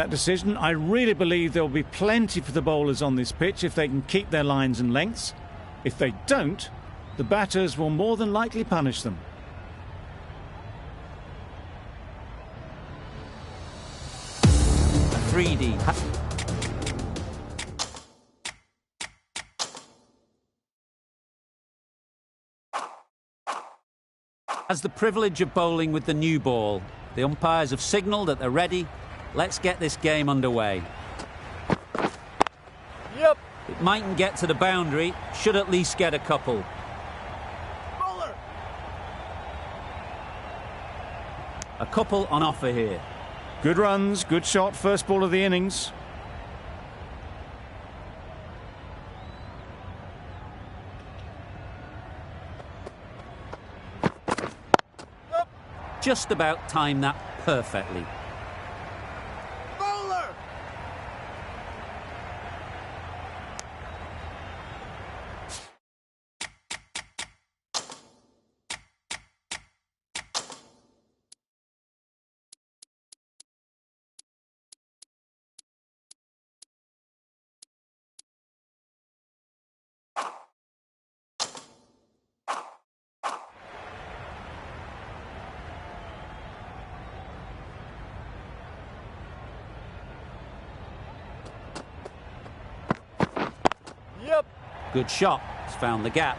that decision. I really believe there will be plenty for the bowlers on this pitch if they can keep their lines and lengths. If they don't, the batters will more than likely punish them. A 3D. Has the privilege of bowling with the new ball. The umpires have signalled that they're ready. Let's get this game underway. Yep. It mightn't get to the boundary, should at least get a couple. Bowler. A couple on offer here. Good runs, good shot, first ball of the innings. Just about timed that perfectly. Bowler. Yep. Good shot. It's found the gap.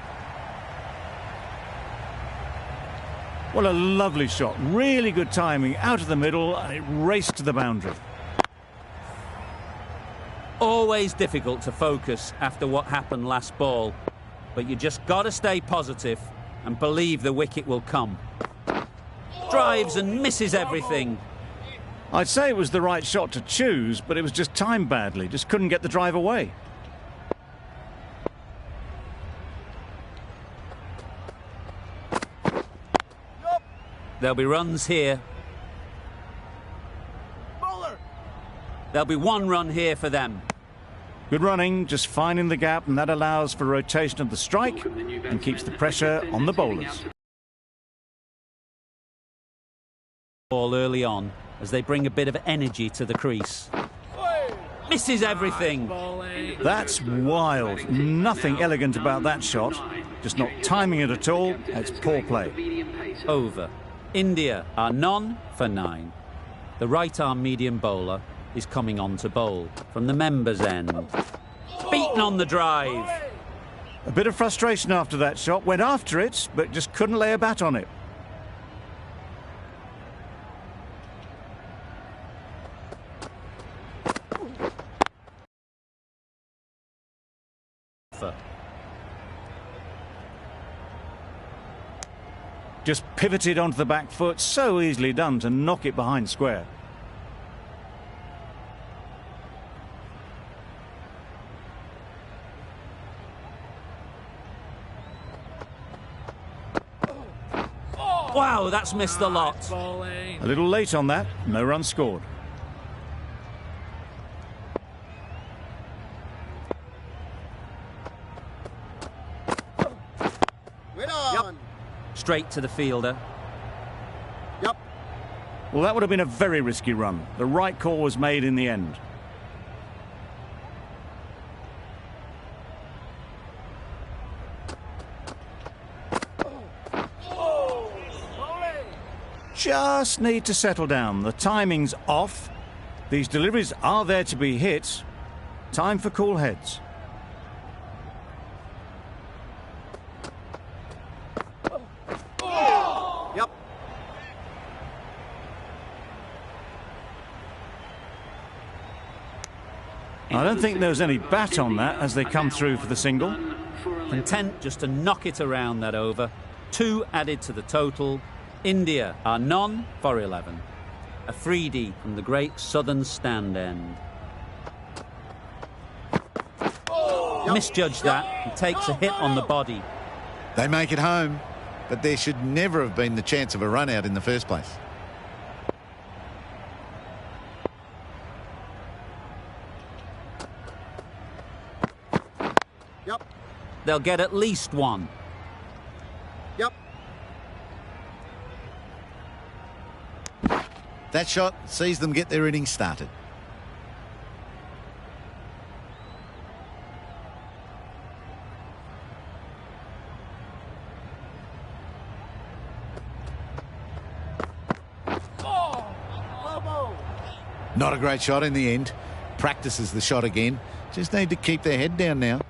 What a lovely shot. Really good timing. Out of the middle, and it raced to the boundary. Always difficult to focus after what happened last ball. But you just got to stay positive and believe the wicket will come. Drives and misses everything. I'd say it was the right shot to choose, but it was just timed badly. Just couldn't get the drive away. There'll be runs here. Bowler. There'll be one run here for them. Good running, just finding the gap, and that allows for rotation of the strike and keeps the pressure on the bowlers. Ball early on as they bring a bit of energy to the crease. Misses everything. That's wild. Nothing elegant about that shot. Just not timing it at all. It's poor play. Over. India are none for 9. The right-arm medium bowler is coming on to bowl from the members' end. Beaten on the drive. A bit of frustration after that shot. Went after it, but just couldn't lay a bat on it. Just pivoted onto the back foot, so easily done to knock it behind square. Wow, that's missed the lot. A little late on that, no run scored. Straight to the fielder. Yep. Well, that would have been a very risky run. The right call was made in the end. Just need to settle down. The timing's off. These deliveries are there to be hit. Time for cool heads. Yep. I don't think there was any bat on that as they come through for the single. Content just to knock it around that over. 2 added to the total. India are none for 11. A 3D from the great southern stand end. Misjudged that. He takes a hit on the body. They make it home, but there should never have been the chance of a run out in the first place. Yep. They'll get at least 1. Yep. That shot sees them get their innings started. Not a great shot in the end. Practices the shot again. Just need to keep their head down now.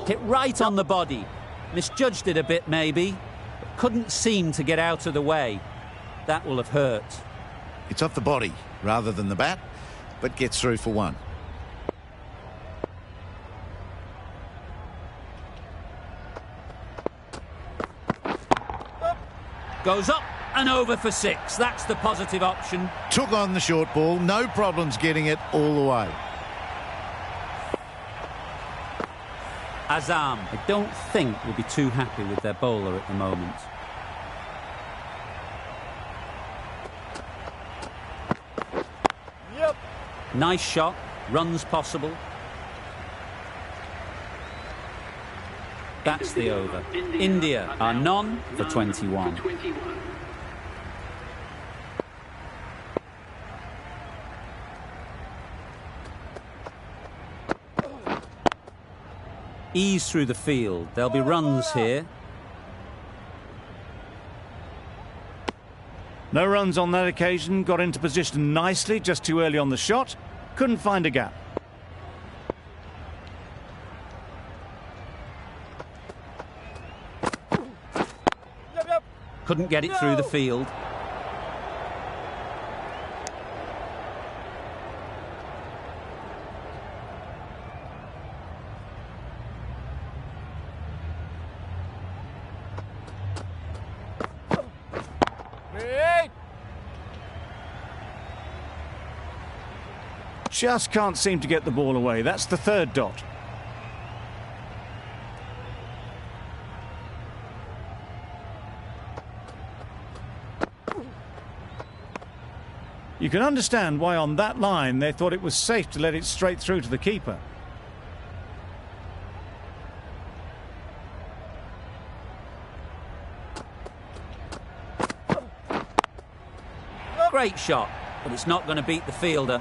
Hit right on the body. Misjudged it a bit, maybe. But couldn't seem to get out of the way. That will have hurt. It's off the body rather than the bat, but gets through for one. Goes up and over for 6. That's the positive option. Took on the short ball. No problems getting it all the way. Azam, I don't think will be too happy with their bowler at the moment. Yep. Nice shot. Runs possible. That's the over. India are none for 21. Ease through the field. There'll be runs here. No runs on that occasion. Got into position nicely, just too early on the shot. Couldn't find a gap. Yep. Couldn't get it through the field. Just can't seem to get the ball away. That's the third dot. You can understand why on that line they thought it was safe to let it straight through to the keeper. Great shot, but it's not going to beat the fielder.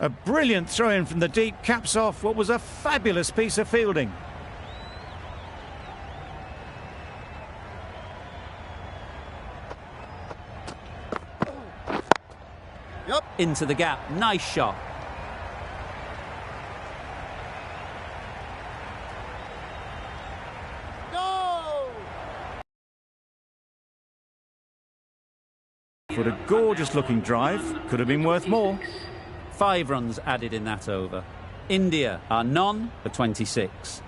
A brilliant throw-in from the deep caps off what was a fabulous piece of fielding. Yep. Into the gap. Nice shot. Go! For a gorgeous-looking drive. Could have been worth more. 5 runs added in that over. India are none for 26.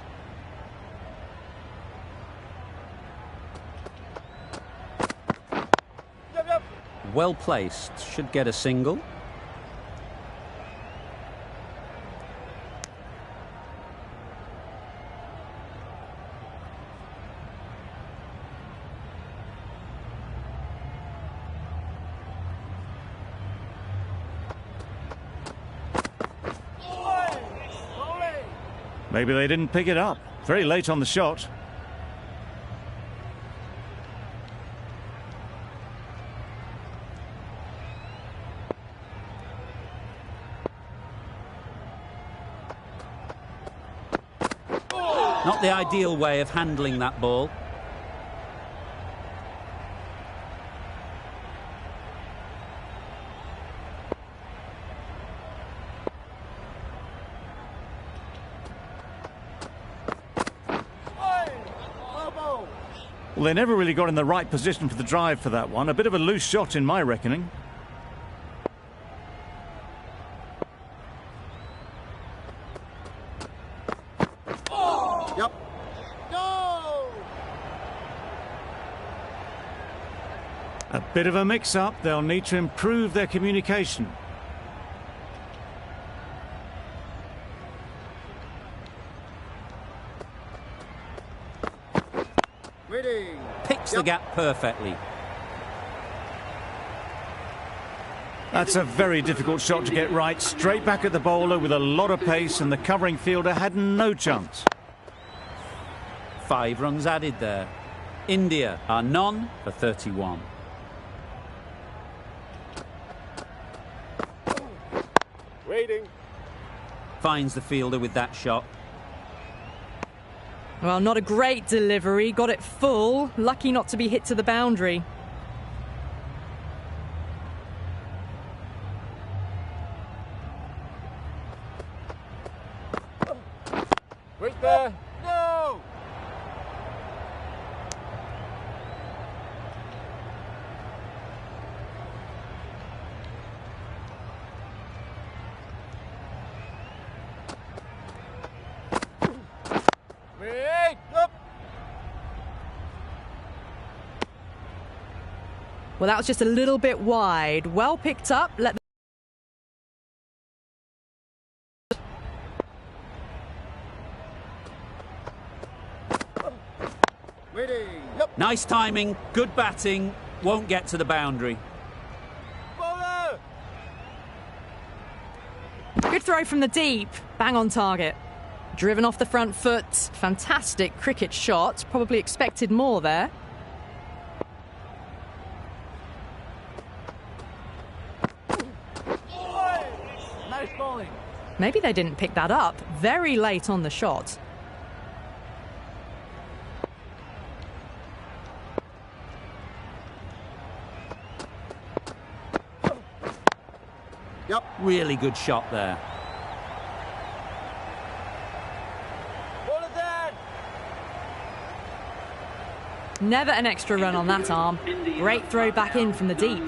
Yep. Well placed. Should get a single. Maybe they didn't pick it up. Very late on the shot. Not the ideal way of handling that ball. Well, they never really got in the right position for the drive for that one. A bit of a loose shot in my reckoning. Yep. Go! A bit of a mix-up. They'll need to improve their communication. Waiting. Picks the gap perfectly. That's a very difficult shot to get right. Straight back at the bowler with a lot of pace, and the covering fielder had no chance. 5 runs added there. India are none for 31. Waiting. Finds the fielder with that shot. Well, not a great delivery. Got it full. Lucky not to be hit to the boundary. Wait there. No! Wait! Up! Well, that was just a little bit wide. Well picked up. Waiting. Yep. Nice timing, good batting, won't get to the boundary. Bowler! Good throw from the deep. Bang on target. Driven off the front foot. Fantastic cricket shot. Probably expected more there. Nice bowling. Maybe they didn't pick that up. Very late on the shot. Yep. Really good shot there. Bowler dead. Never an extra run on that arm. Great throw back in from the deep.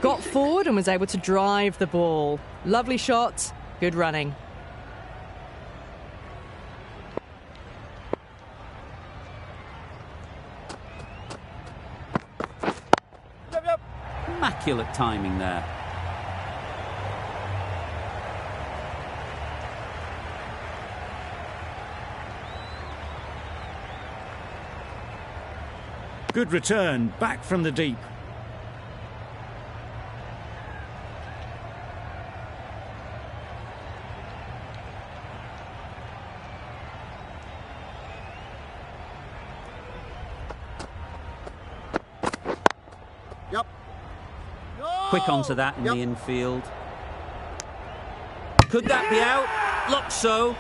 Got forward and was able to drive the ball. Lovely shot. Good running. Yep, yep. Immaculate timing there. Good return, back from the deep. Yep. No! Quick onto that in Yep. the infield. Could that be out? Looks so.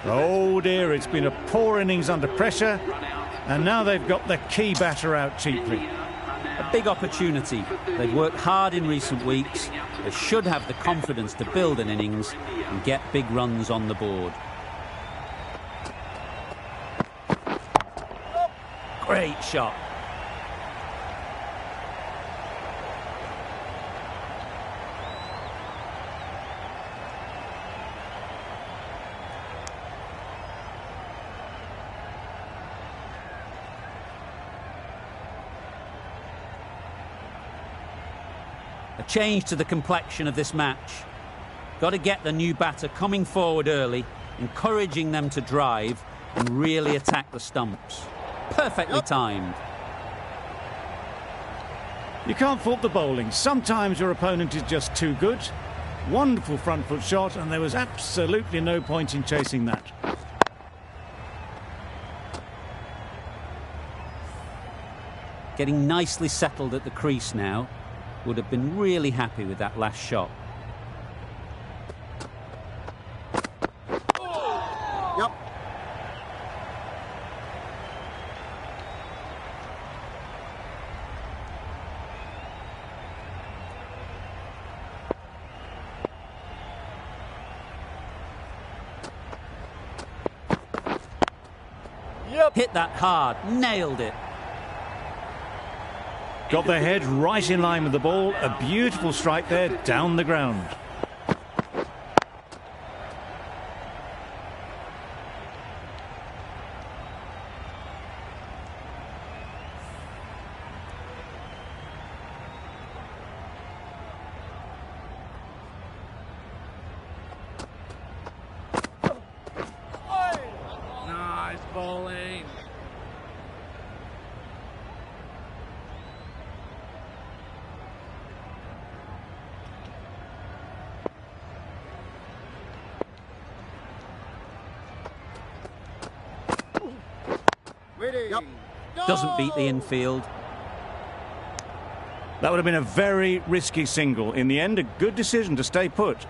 Oh dear, it's been a poor innings under pressure, and now they've got the key batter out cheaply. A big opportunity. They've worked hard in recent weeks. They should have the confidence to build an innings and get big runs on the board. Great shot. A change to the complexion of this match. Got to get the new batter coming forward early, encouraging them to drive and really attack the stumps. Perfectly timed. You can't fault the bowling. Sometimes your opponent is just too good. Wonderful front foot shot, and there was absolutely no point in chasing that. Getting nicely settled at the crease now. Would have been really happy with that last shot. Yep. Yep. Hit that hard, nailed it. Got their head right in line with the ball. A beautiful strike there, down the ground. Nice bowling. Yep. Doesn't beat the infield. That would have been a very risky single. In the end, a good decision to stay put.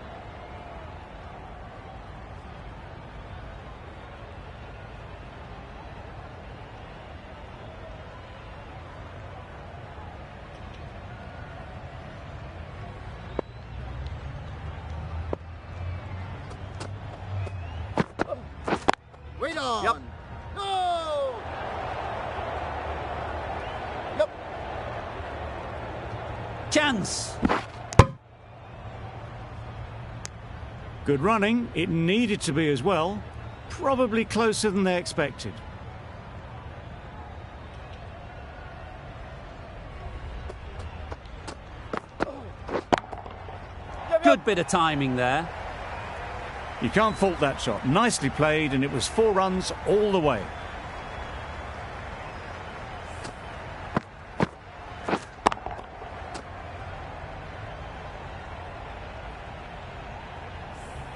Wait on. Yep. No. Yep. Chance. Good running. It needed to be as well. Probably closer than they expected. Good bit of timing there. You can't fault that shot. Nicely played, and it was 4 runs all the way.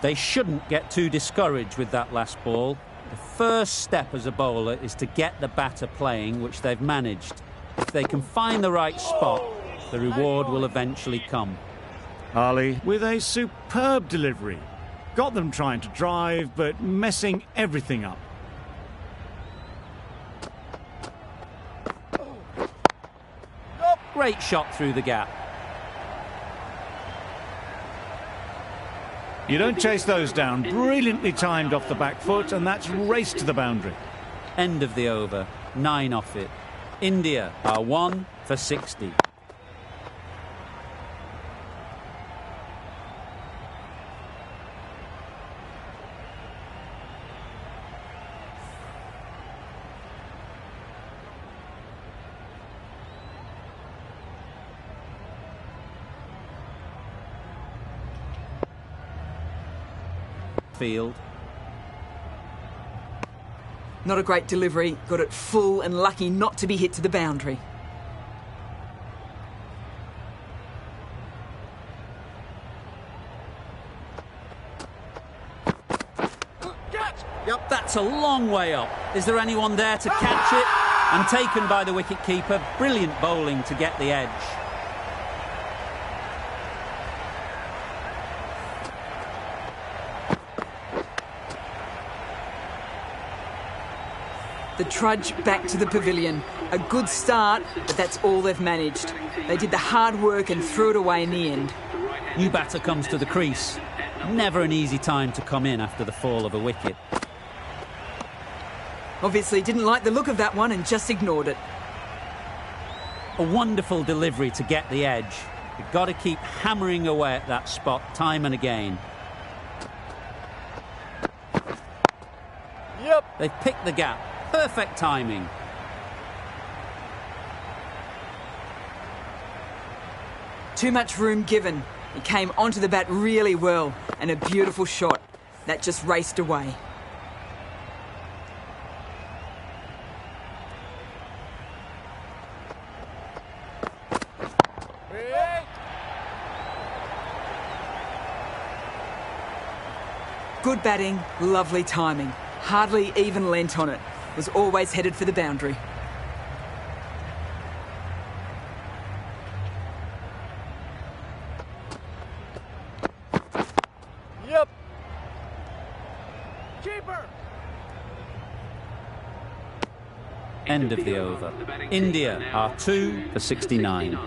They shouldn't get too discouraged with that last ball. The first step as a bowler is to get the batter playing, which they've managed. If they can find the right spot, the reward will eventually come. Ali with a superb delivery. Got them trying to drive, but messing everything up. Great shot through the gap. You don't chase those down. Brilliantly timed off the back foot, and that's raced to the boundary. End of the over. 9 off it. India are 1 for 60. Field. Not a great delivery, got it full and lucky not to be hit to the boundary. Yep. That's a long way up. Is there anyone there to catch it? And taken by the wicket-keeper. Brilliant bowling to get the edge. The trudge back to the pavilion. A good start, but that's all they've managed. They did the hard work and threw it away in the end. New batter comes to the crease. Never an easy time to come in after the fall of a wicket. Obviously didn't like the look of that one and just ignored it. A wonderful delivery to get the edge. You've got to keep hammering away at that spot time and again. Yep. They've picked the gap. Perfect timing. Too much room given. He came onto the bat really well, and a beautiful shot. That just raced away. Good batting, lovely timing. Hardly even lent on it. Was always headed for the boundary. Yep. Keeper. End of the over. India are 2 for 69.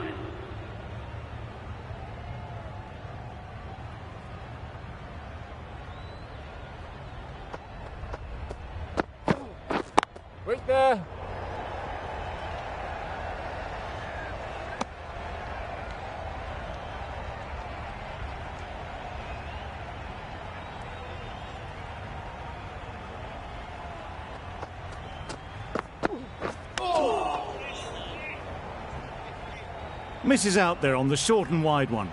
Wait there. Misses out there on the short and wide one.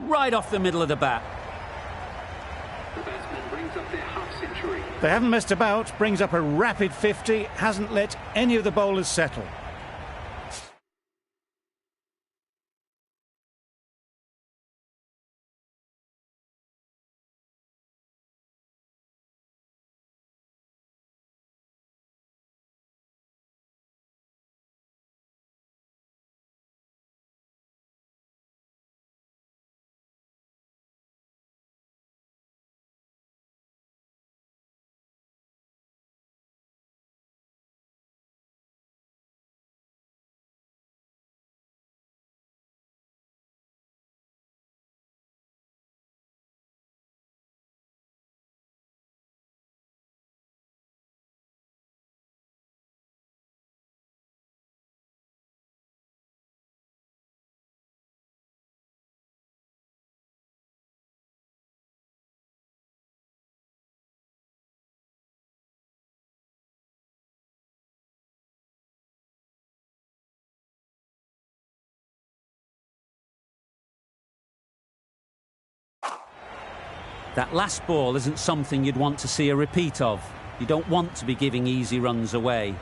Right off the middle of the bat. They haven't messed about, brings up a rapid 50, hasn't let any of the bowlers settle. That last ball isn't something you'd want to see a repeat of. You don't want to be giving easy runs away.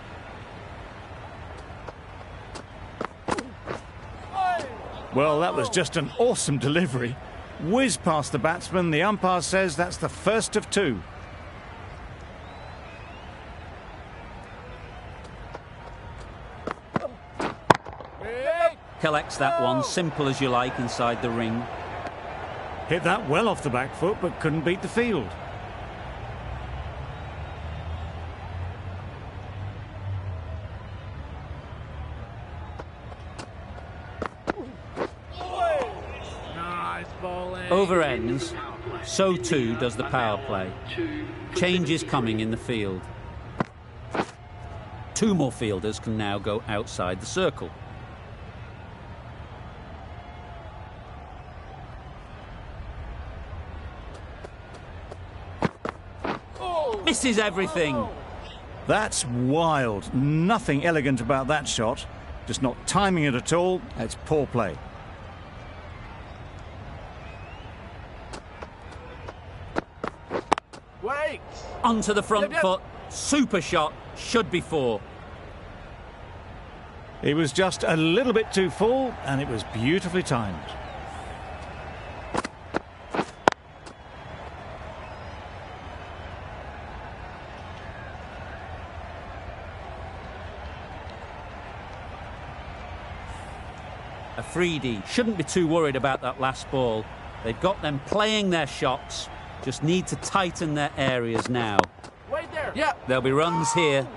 Well, that was just an awesome delivery. Whiz past the batsman. The umpire says that's the first of two. Collects that one, simple as you like, inside the ring. Hit that well off the back foot, but couldn't beat the field. Nice bowling. Over ends, so too does the power play. Change is coming in the field. Two more fielders can now go outside the circle. Misses everything. That's wild. Nothing elegant about that shot. Just not timing it at all. It's poor play. Wait. Onto the front Yep. foot. Super shot. Should be four. He was just a little bit too full, and it was beautifully timed. Afridi shouldn't be too worried about that last ball. They've got them playing their shots, just need to tighten their areas now. Wait there. Yep. There'll be runs here.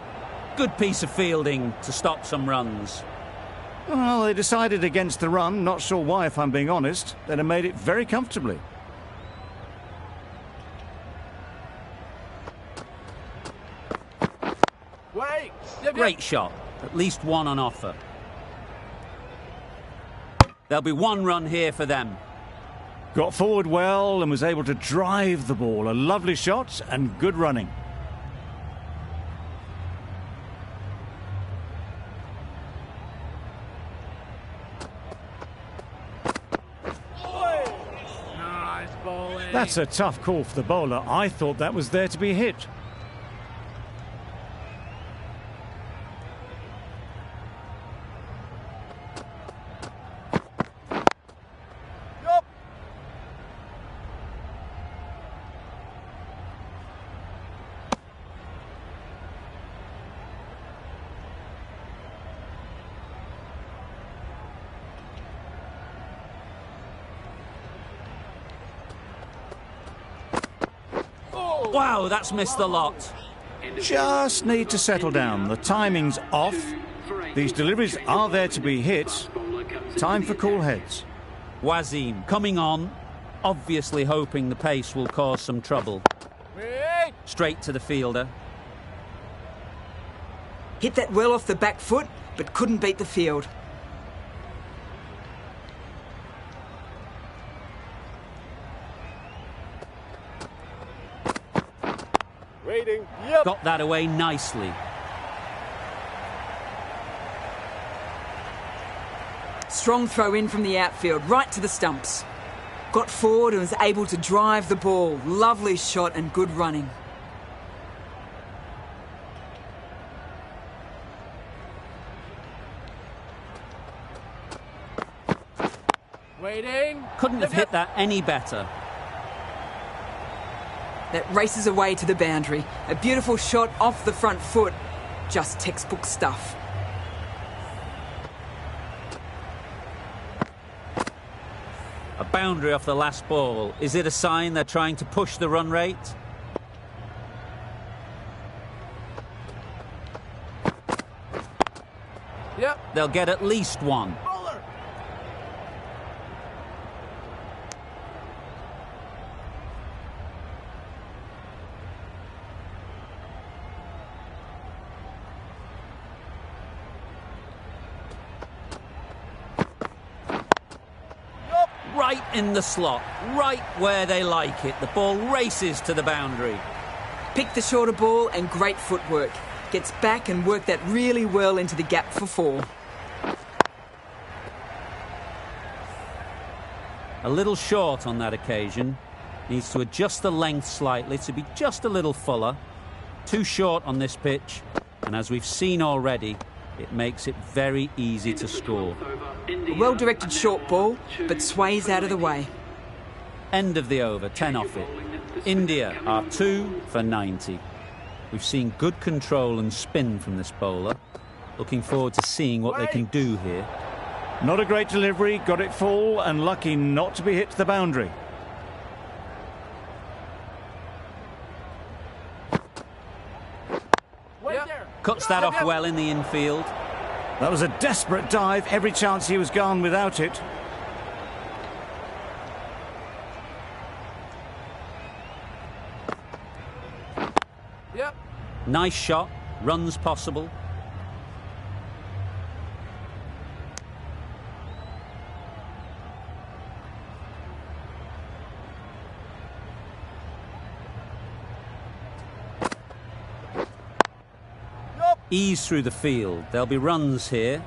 Good piece of fielding to stop some runs. Well, they decided against the run. Not sure why, if I'm being honest. They'd have made it very comfortably. Wait. Yep, Great shot. At least one on offer. There'll be one run here for them. Got forward well and was able to drive the ball. A lovely shot and good running. Nice bowling. That's a tough call for the bowler. I thought that was there to be hit. Yup. Wow, that's missed the lot. Just need to settle down. The timing's off. These deliveries are there to be hit. Time for cool heads. Wasim coming on, obviously hoping the pace will cause some trouble. Wait. Straight to the fielder. Hit that well off the back foot, but couldn't beat the field. Waiting. Yep. Got that away nicely. Strong throw in from the outfield, right to the stumps. Got forward and was able to drive the ball. Lovely shot and good running. Waiting. Couldn't have hit that any better. That races away to the boundary. A beautiful shot off the front foot. Just textbook stuff. A boundary off the last ball. Is it a sign they're trying to push the run rate? Yep. They'll get at least one. Bowler. Right in the slot, right where they like it. The ball races to the boundary. Picked the shorter ball and great footwork. Gets back and worked that really well into the gap for four. A little short on that occasion. Needs to adjust the length slightly to be just a little fuller. Too short on this pitch, and as we've seen already, it makes it very easy to score. A well-directed short ball, but sways out of the way. End of the over, 10 off it. India are 2 for 90. We've seen good control and spin from this bowler. Looking forward to seeing what they can do here. Not a great delivery, got it full and lucky not to be hit to the boundary. Cuts that off well in the infield. That was a desperate dive, every chance he was gone without it. Yep. Nice shot, runs possible. Ease through the field. There'll be runs here.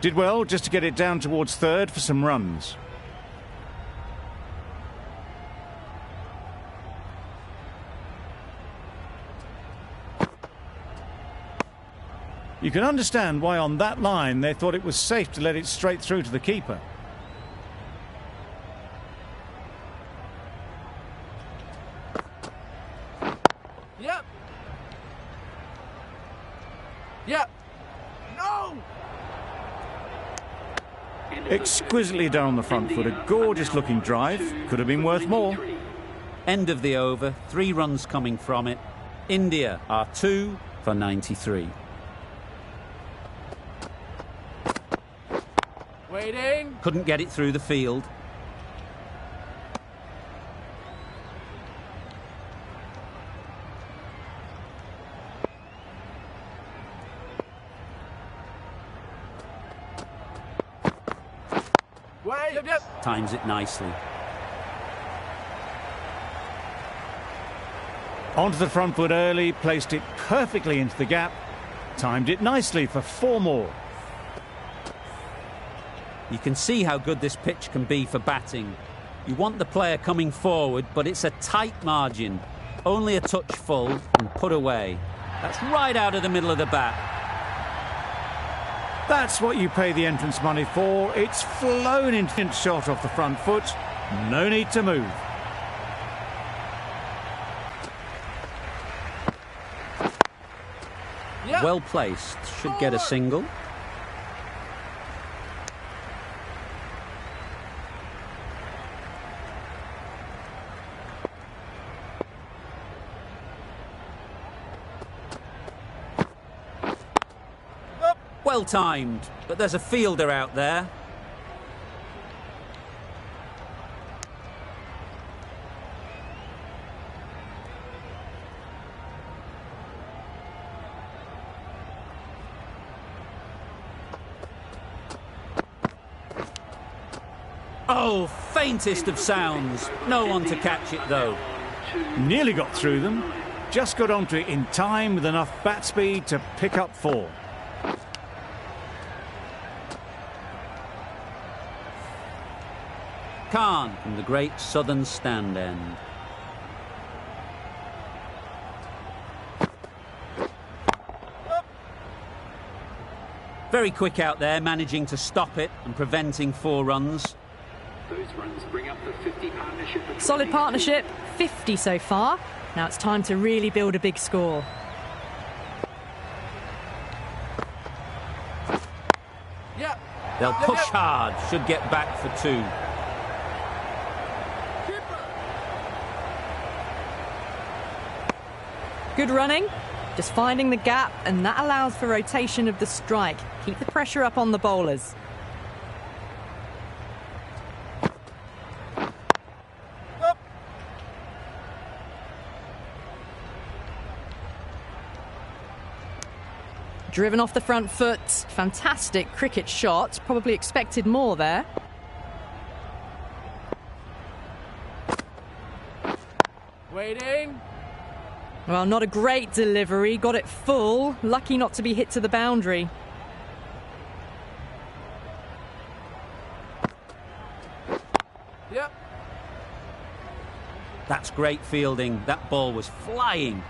Did well just to get it down towards third for some runs. You can understand why on that line they thought it was safe to let it straight through to the keeper. Yep. Yep. No! Exquisitely done on the front foot, a gorgeous looking drive, could have been worth more. End of the over, 3 runs coming from it. India are 2 for 93. Waiting. Couldn't get it through the field. Wait. Yep, yep. Times it nicely. Onto the front foot early, placed it perfectly into the gap, timed it nicely for 4 more. You can see how good this pitch can be for batting. You want the player coming forward, but it's a tight margin. Only a touch full and put away. That's right out of the middle of the bat. That's what you pay the entrance money for. It's flown into shot off the front foot. No need to move. Yep. Well placed. Should get a single. Well timed, but there's a fielder out there. Oh, faintest of sounds. No one to catch it though. Nearly got through them. Just got onto it in time with enough bat speed to pick up 4. Khan from the great southern stand end. Very quick out there, managing to stop it and preventing 4 runs. Those runs bring up the 50 partnership. Solid partnership, 50 so far. Now it's time to really build a big score. Yep. They'll push hard, should get back for 2. Good running, just finding the gap, and that allows for rotation of the strike. Keep the pressure up on the bowlers. Driven off the front foot, fantastic cricket shot, probably expected more there. Waiting. Well, not a great delivery, got it full, lucky not to be hit to the boundary. That's great fielding. That ball was flying.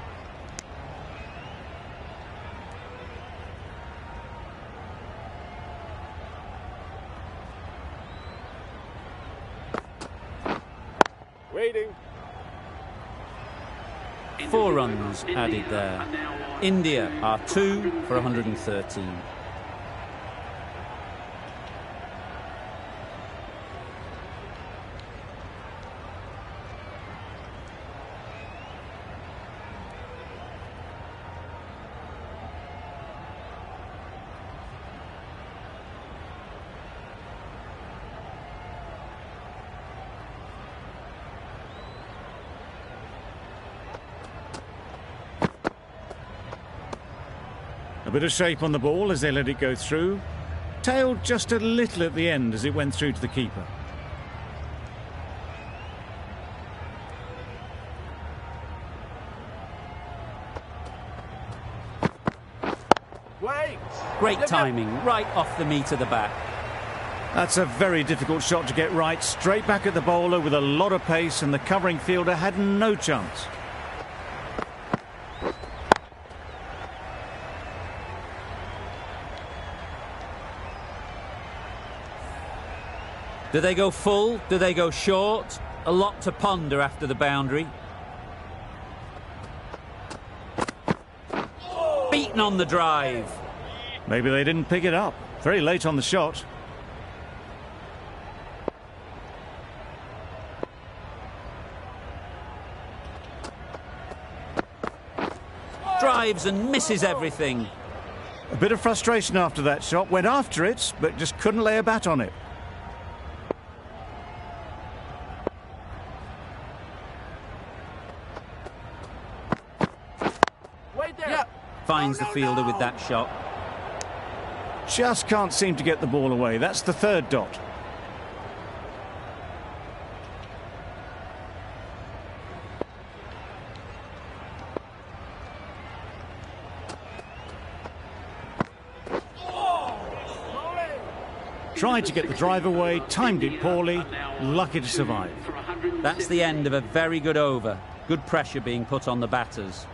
Waiting. 4 runs added there. India are 2 for 113. A bit of shape on the ball as they let it go through. Tailed just a little at the end as it went through to the keeper. Wait. Great timing, right off the meat of the bat. That's a very difficult shot to get right. Straight back at the bowler with a lot of pace, and the covering fielder had no chance. Do they go full? Do they go short? A lot to ponder after the boundary. Beaten on the drive. Maybe they didn't pick it up. Very late on the shot. Drives and misses everything. A bit of frustration after that shot. Went after it, but just couldn't lay a bat on it. Finds the fielder with that shot. Just can't seem to get the ball away. That's the 3rd dot. Tried to get the drive away, timed it poorly, lucky to survive. That's the end of a very good over. Good pressure being put on the batters.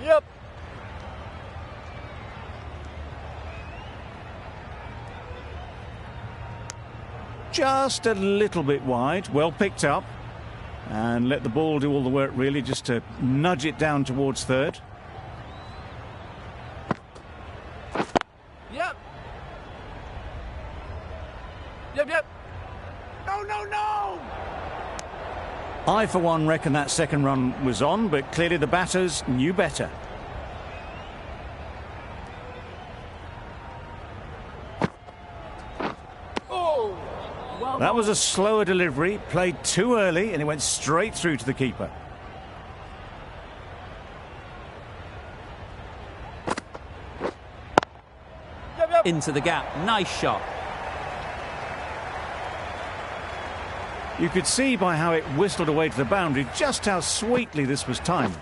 Yep. Just a little bit wide, well picked up, and let the ball do all the work really, just to nudge it down towards 3rd. Yep. Yep. No. I, for one, reckon that 2nd run was on, but clearly the batters knew better. That was a slower delivery, played too early, and it went straight through to the keeper. Into the gap. Nice shot. You could see by how it whistled away to the boundary just how sweetly this was timed.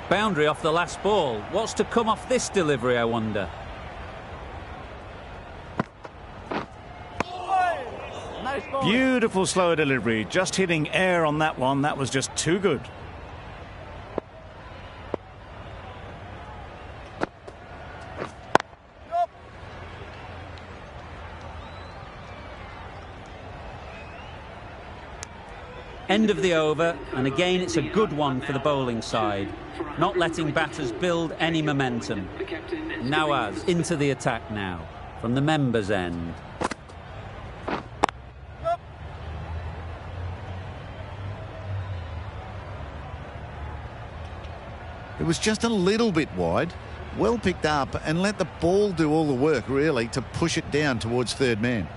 Boundary off the last ball. What's to come off this delivery, I wonder? Beautiful slower delivery, just hitting air on that one. That was just too good. End of the over, and again it's a good one for the bowling side. Not letting batters build any momentum. Nawaz into the attack now, from the members' end. It was just a little bit wide, well picked up, and let the ball do all the work, really, to push it down towards 3rd man.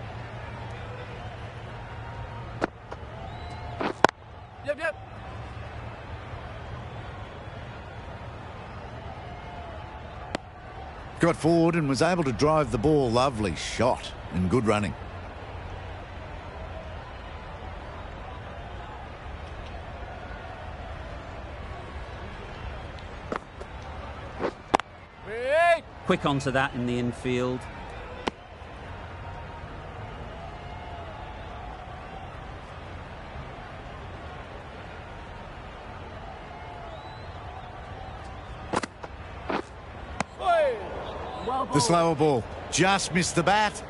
Yep. got forward and was able to drive the ball. Lovely shot and good running. Quick onto that in the infield. The slower ball just missed the bat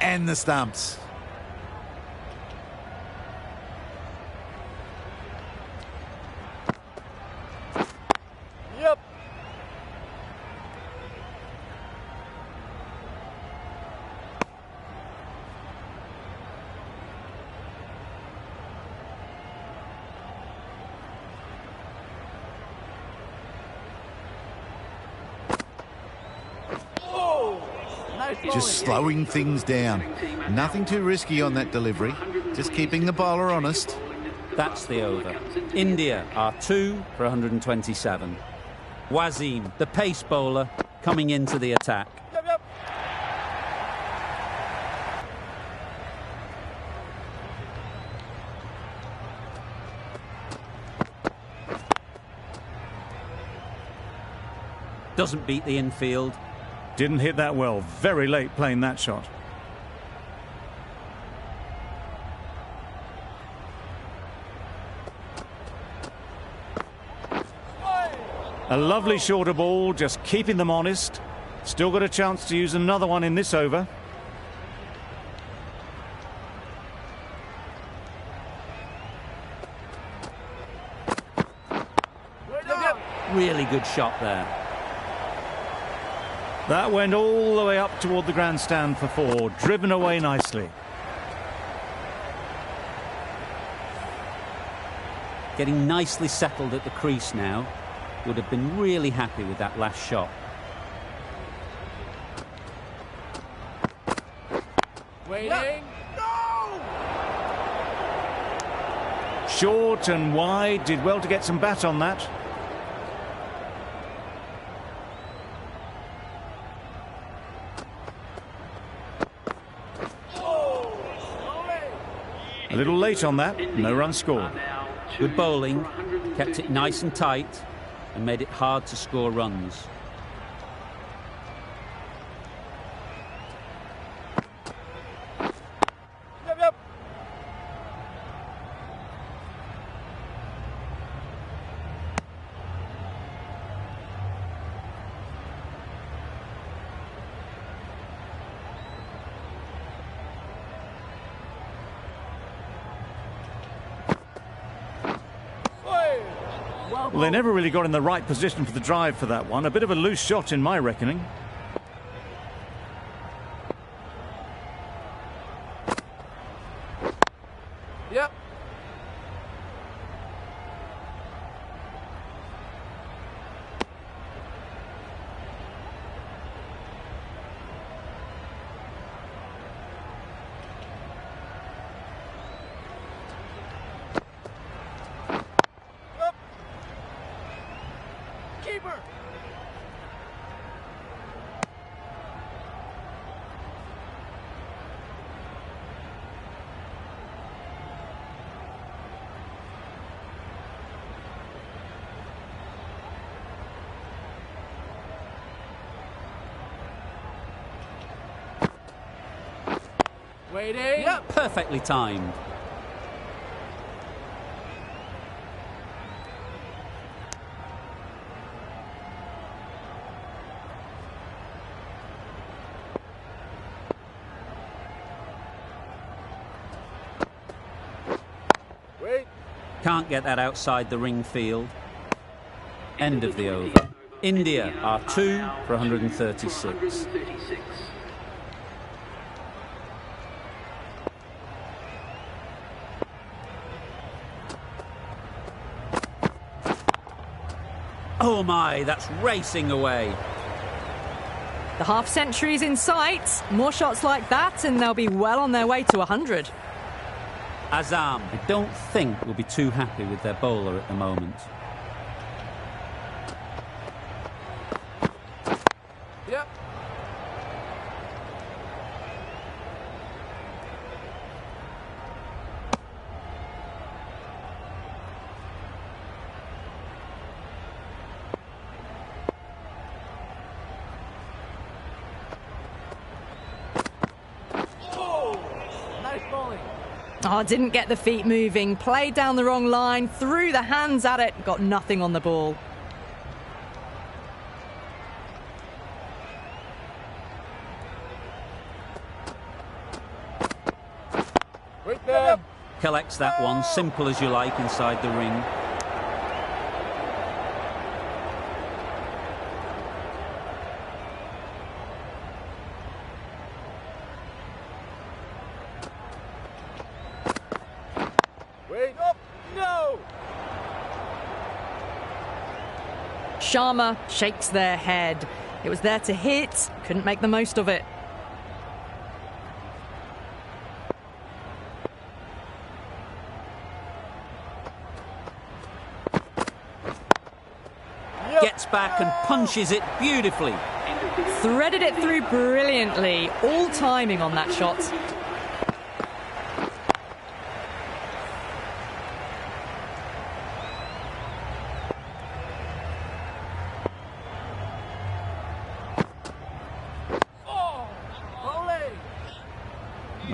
and the stumps. Yep. Just slowing things down. Nothing too risky on that delivery. Just keeping the bowler honest. That's the over. India are 2 for 127. Wasim, the pace bowler, coming into the attack. Yep, yep. Doesn't beat the infield. Didn't hit that well. Very late playing that shot. A lovely shorter ball, just keeping them honest. Still got a chance to use another one in this over. Really good shot there. That went all the way up toward the grandstand for 4, driven away nicely. Getting nicely settled at the crease now. Would have been really happy with that last shot. Waiting. No! Short and wide, did well to get some bat on that. A little late on that, no run scored. Good bowling, kept it nice and tight and made it hard to score runs. Yep, yep. Well, they never really got in the right position for the drive for that one. A bit of a loose shot in my reckoning. Yep. Keeper. Waiting. Yep. Perfectly timed. Wait. Can't get that outside the ring field. End of the over. India are 2 for 136. Oh my, that's racing away. The half century's in sight. More shots like that and they'll be well on their way to 100. Azam, I don't think will be too happy with their bowler at the moment. Yep. Oh, didn't get the feet moving, played down the wrong line, threw the hands at it, got nothing on the ball. Wait there. Collects that one, simple as you like, inside the ring. Wait up. No. Sharma shakes their head. It was there to hit, couldn't make the most of it. Gets back and punches it beautifully. Threaded it through brilliantly, all timing on that shot.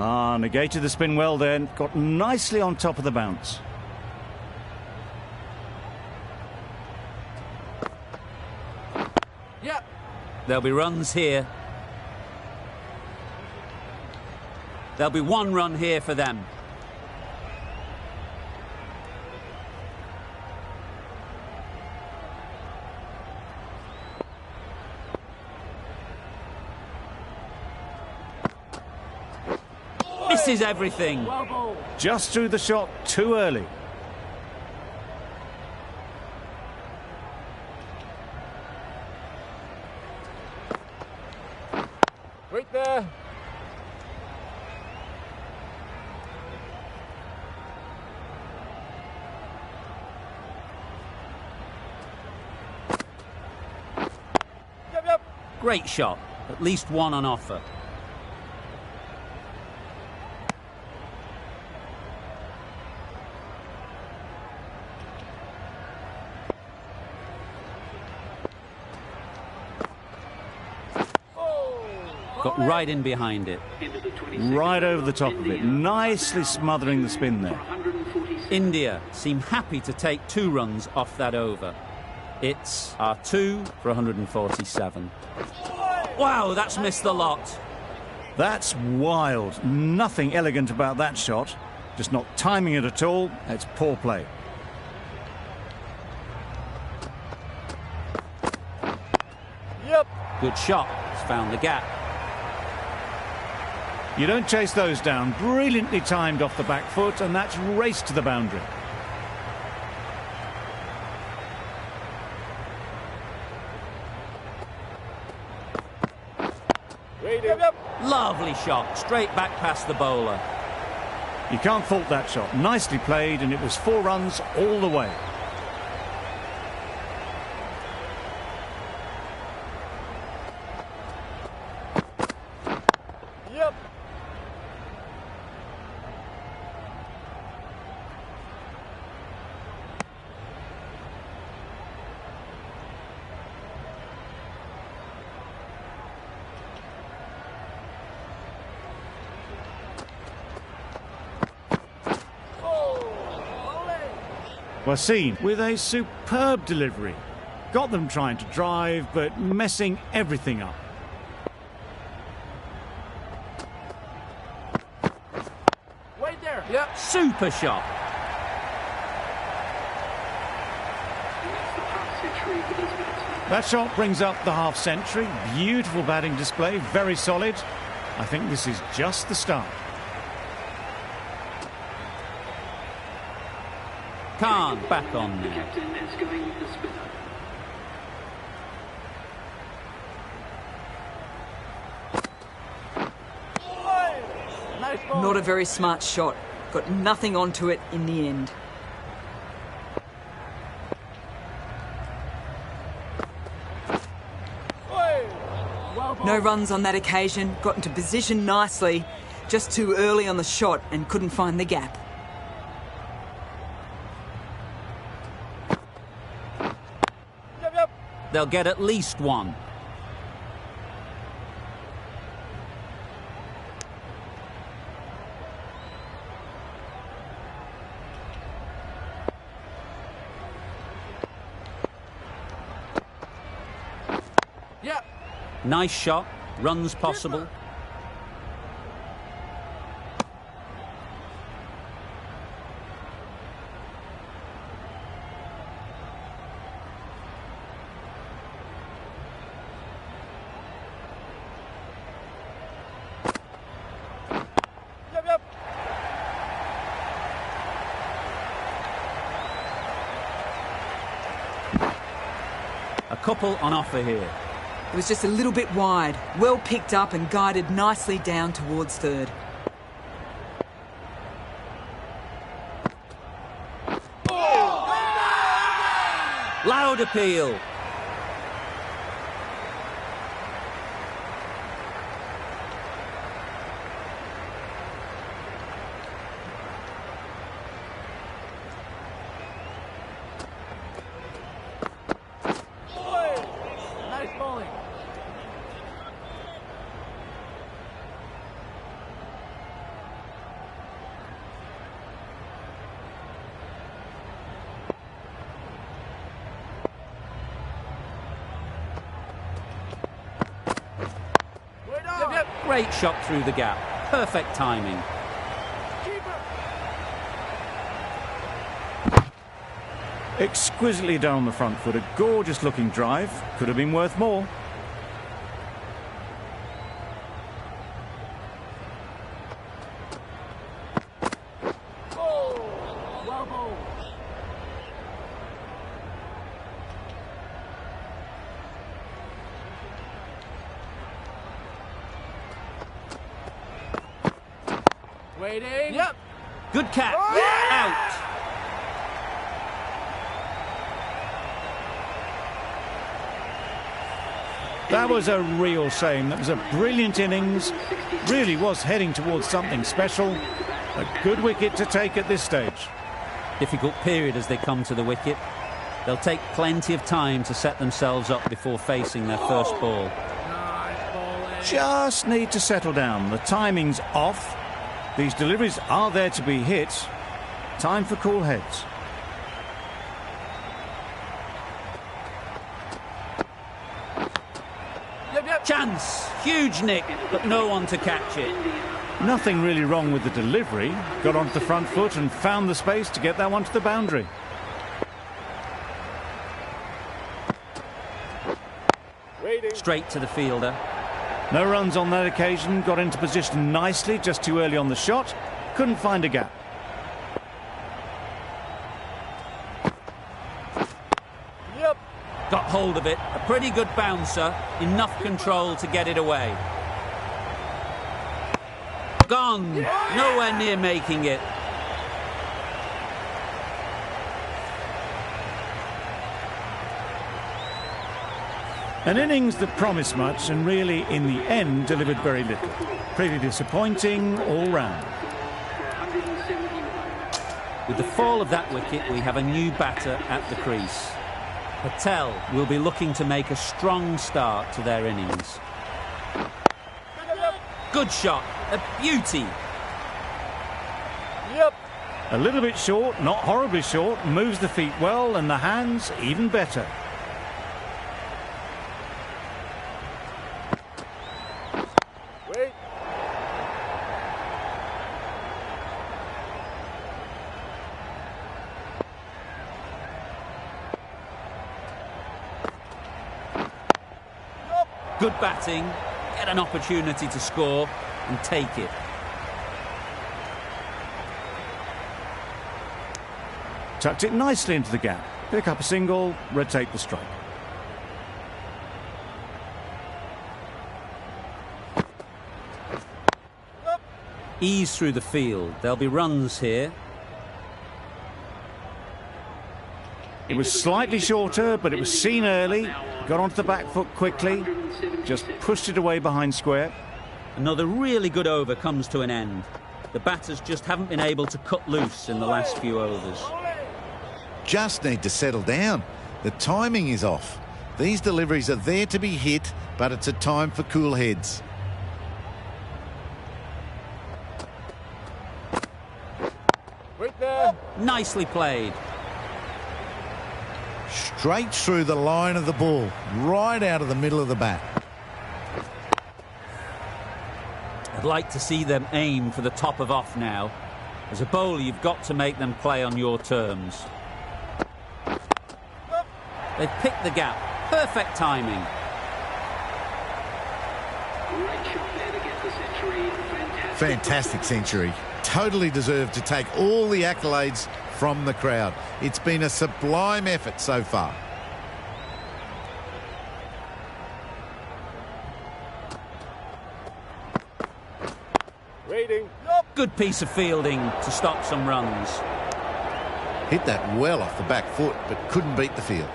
Ah, negated the spin well then, got nicely on top of the bounce. Yep. There'll be runs here. There'll be one run here for them. Misses everything. Just threw the shot too early. Wait there. Yep. Great shot. At least one on offer. Got right in behind it. Right over the top of it, nicely smothering the spin there. India seem happy to take 2 runs off that over. It's R2 for 147. Wow, that's missed the lot. That's wild. Nothing elegant about that shot. Just not timing it at all. It's poor play. Yep. Good shot. It's found the gap. You don't chase those down. Brilliantly timed off the back foot, and that's raced to the boundary. Yep. Lovely shot. Straight back past the bowler. You can't fault that shot. Nicely played, and it was 4 runs all the way. Yep. Wasim with a superb delivery. Got them trying to drive, but messing everything up. Wait there. Yep. Super shot. That shot brings up the half century. Beautiful batting display, very solid. I think this is just the start. Khan back on The now. captain is going the spinner. Nice ball. Not a very smart shot. Got nothing onto it in the end. No runs on that occasion. Got into position nicely. Just too early on the shot and couldn't find the gap. Yep. They'll get at least 1. Nice shot, runs possible. A couple on offer here. It was just a little bit wide. Well picked up and guided nicely down towards third. Loud appeal. Nice bowling. Great shot through the gap. Perfect timing. Exquisitely done on the front foot. A gorgeous looking drive. Could have been worth more. Well bowled. Waiting. Yep. Good catch. Out. That was a real shame. That was a brilliant innings. Really was heading towards something special. A good wicket to take at this stage. Difficult period as they come to the wicket. They'll take plenty of time to set themselves up before facing their first ball. Nice bowling. Just need to settle down. The timing's off. These deliveries are there to be hit. Time for cool heads. Chance. Huge nick, but no one to catch it. Nothing really wrong with the delivery. Got onto the front foot and found the space to get that one to the boundary. Straight to the fielder. No runs on that occasion. Got into position nicely, just too early on the shot. Couldn't find a gap. Yep. Got hold of it. A pretty good bouncer. Enough control to get it away. Gone. Nowhere near making it. An innings that promised much and really, in the end, delivered very little. Pretty disappointing all round. With the fall of that wicket, we have a new batter at the crease. Patel will be looking to make a strong start to their innings. Good shot. A beauty. Yep. A little bit short, not horribly short. Moves the feet well and the hands even better. Wait. Good batting. Get an opportunity to score and take it. Tucked it nicely into the gap. Pick up a single, rotate the strike. Ease through the field. There'll be runs here. It was slightly shorter, but it was seen early. Got onto the back foot quickly. Just pushed it away behind square. Another really good over comes to an end. The batters just haven't been able to cut loose in the last few overs. Just need to settle down. The timing is off. These deliveries are there to be hit, but it's a time for cool heads. Wait there. Nicely played. Straight through the line of the ball, right out of the middle of the bat. I'd like to see them aim for the top of off now. As a bowler, you've got to make them play on your terms. They've picked the gap. Perfect timing. Great shot there to get the century. Fantastic century. Totally deserved to take all the accolades from the crowd. It's been a sublime effort so far. Waiting. Good piece of fielding to stop some runs. Hit that well off the back foot, but couldn't beat the field.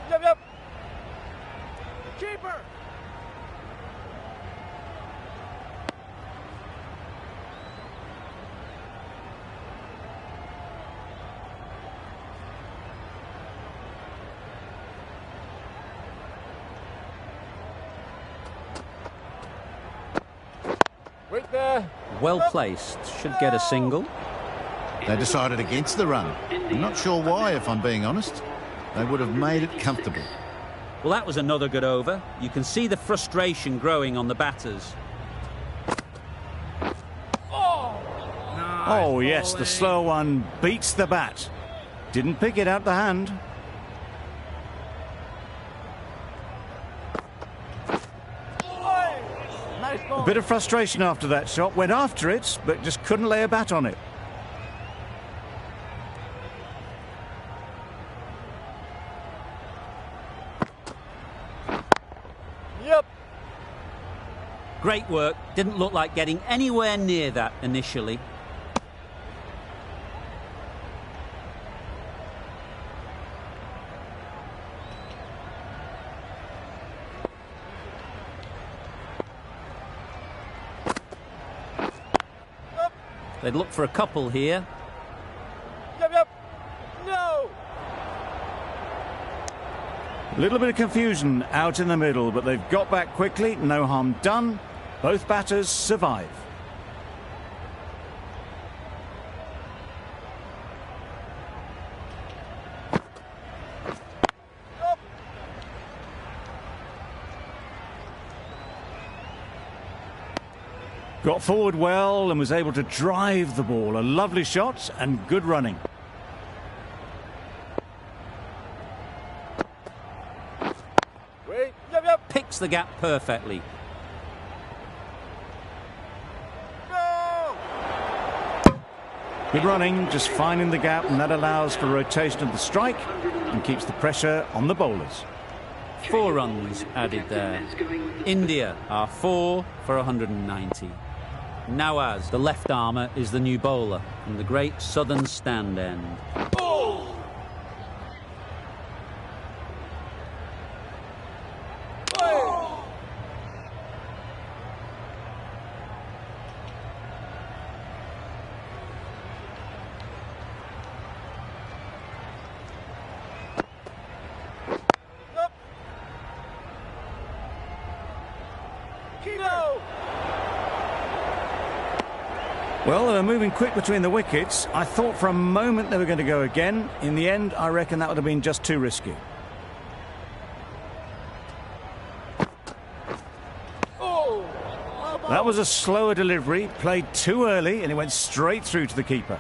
Yep. Keeper. Wait there. Well placed. Should get a single. They decided against the run. I'm not sure why, if I'm being honest. They would have made it comfortable. Well, that was another good over. You can see the frustration growing on the batters. Oh, yes, the slow one beats the bat. Didn't pick it out the hand. A bit of frustration after that shot. Went after it, but just couldn't lay a bat on it. Yep. Great work. Didn't look like getting anywhere near that initially. They'd look for a couple here. Yep. No. A little bit of confusion out in the middle, but they've got back quickly. No harm done. Both batters survive. Got forward well and was able to drive the ball. A lovely shot and good running. Wait. Yep. Picks the gap perfectly. No. Good running, just finding the gap, and that allows for rotation of the strike and keeps the pressure on the bowlers. 4 runs added there. India are 4 for 190. Nawaz, the left armour, is the new bowler from the great southern stand end. No. Well, they were moving quick between the wickets. I thought for a moment they were going to go again. In the end, I reckon that would have been just too risky. That was a slower delivery, played too early, and it went straight through to the keeper.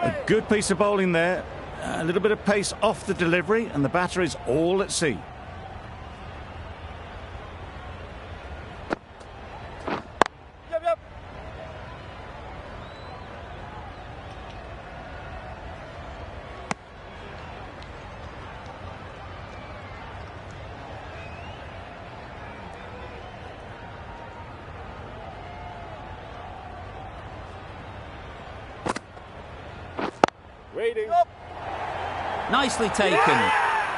A good piece of bowling there. A little bit of pace off the delivery, and the batter is all at sea. Waiting. Up. Nicely taken.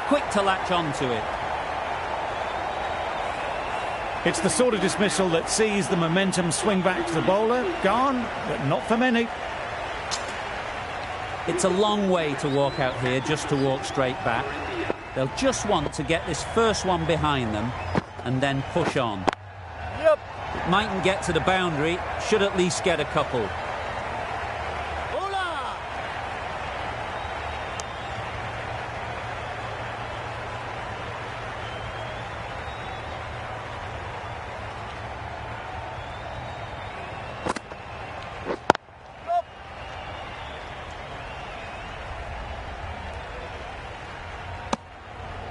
Quick to latch onto it. It's the sort of dismissal that sees the momentum swing back to the bowler. Gone, but not for many. It's a long way to walk out here just to walk straight back. They'll just want to get this first one behind them and then push on. Yep. It mightn't get to the boundary, should at least get a couple. Hola.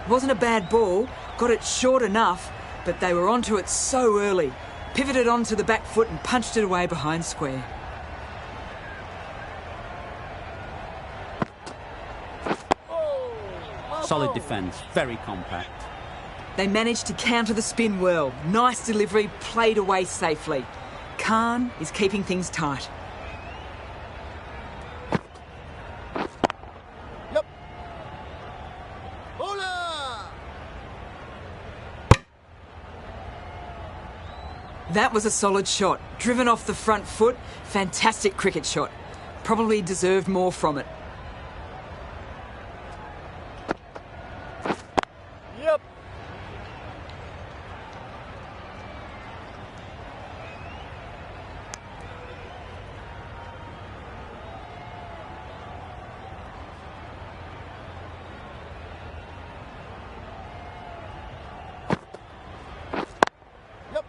Wasn't a bad ball, got it short enough, but they were onto it so early. Pivoted onto the back foot and punched it away behind square. Solid defence, very compact. They managed to counter the spin well. Nice delivery, played away safely. Khan is keeping things tight. Yep. Hola. That was a solid shot. Driven off the front foot. Fantastic cricket shot. Probably deserved more from it. Yep. Yep.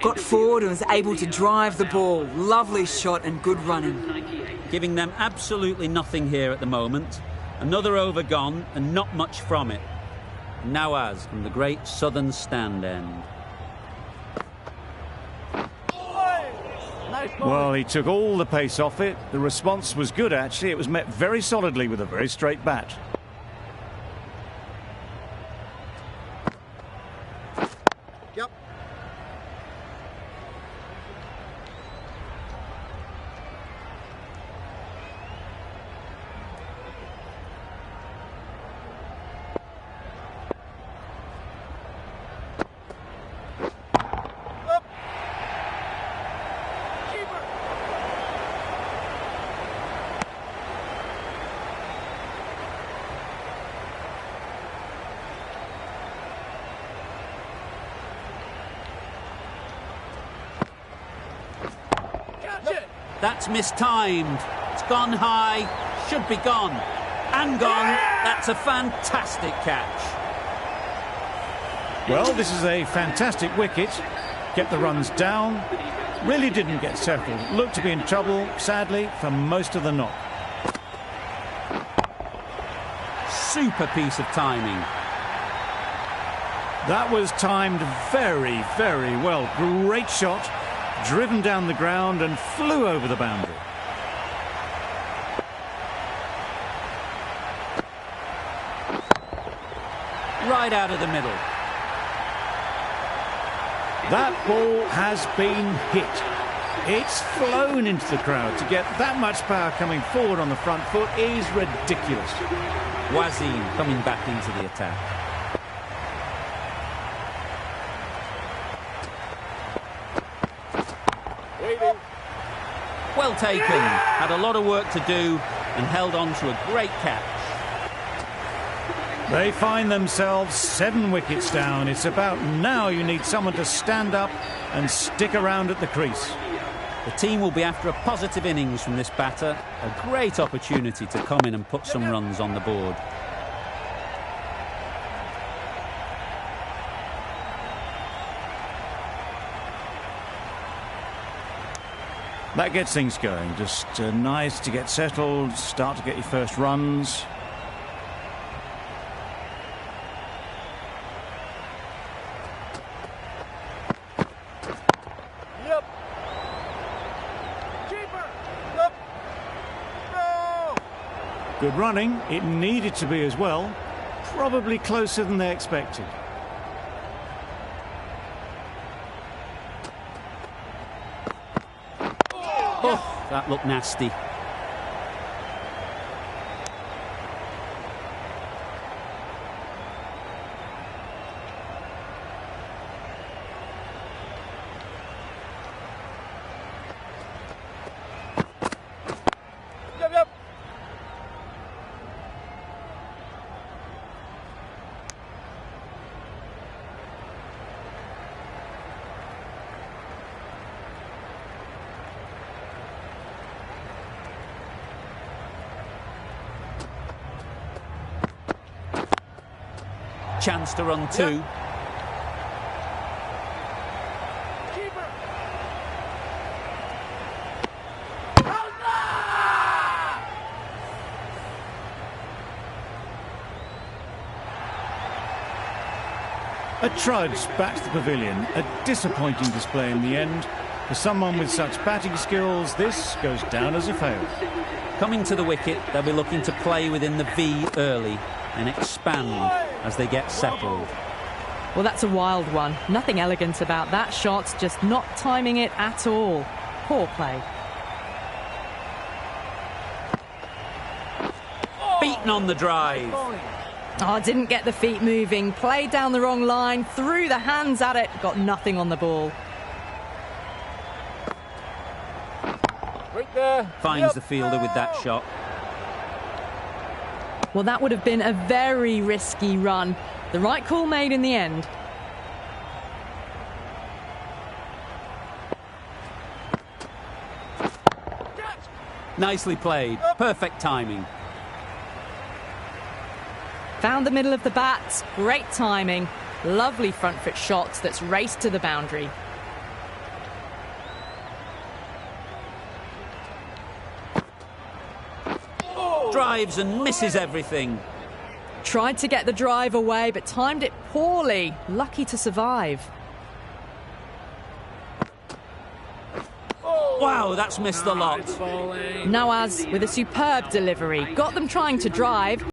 Got forward and was able to drive the ball. Lovely shot and good running. Giving them absolutely nothing here at the moment. Another over gone and not much from it. Nawaz from the great southern stand end. Nice ball. Well, he took all the pace off it. The response was good, actually. It was met very solidly with a very straight bat. Yep. Up. Keeper. Catch it. That's mistimed. It's gone high. Should be gone. And gone. That's a fantastic catch. Well, this is a fantastic wicket. Kept the runs down. Really didn't get settled. Looked to be in trouble, sadly, for most of the knock. Super piece of timing. That was timed very, very well. Great shot. Driven down the ground and flew over the boundary. Right out of the middle. That ball has been hit. It's flown into the crowd. To get that much power coming forward on the front foot is ridiculous. Wasim coming back into the attack. Waiting. Well taken. Had a lot of work to do and held on to a great catch. They find themselves 7 wickets down. It's about now you need someone to stand up and stick around at the crease. The team will be after a positive innings from this batter. A great opportunity to come in and put some runs on the board. That gets things going. Just nice to get settled, start to get your first runs. Yep. Keeper. Yep. No. Good running. It needed to be as well. Probably closer than they expected. Oh, that looked nasty. Yep, yep. Chance to run two. Keeper. A trudge back to the pavilion. A disappointing display in the end. For someone with such batting skills, this goes down as a fail. Coming to the wicket, they'll be looking to play within the V early and expand as they get settled. Well, that's a wild one. Nothing elegant about that shot, just not timing it at all. Poor play. Beaten on the drive. Oh, didn't get the feet moving. Played down the wrong line, threw the hands at it, got nothing on the ball. Right there. Finds the fielder with that shot. Well, that would have been a very risky run. The right call made in the end. Nicely played. Perfect timing. Found the middle of the bat. Great timing. Lovely front foot shot that's raced to the boundary. Drives and misses everything. Tried to get the drive away, but timed it poorly. Lucky to survive. Wow, that's missed the lot. Nawaz with a superb delivery. Got them trying to drive.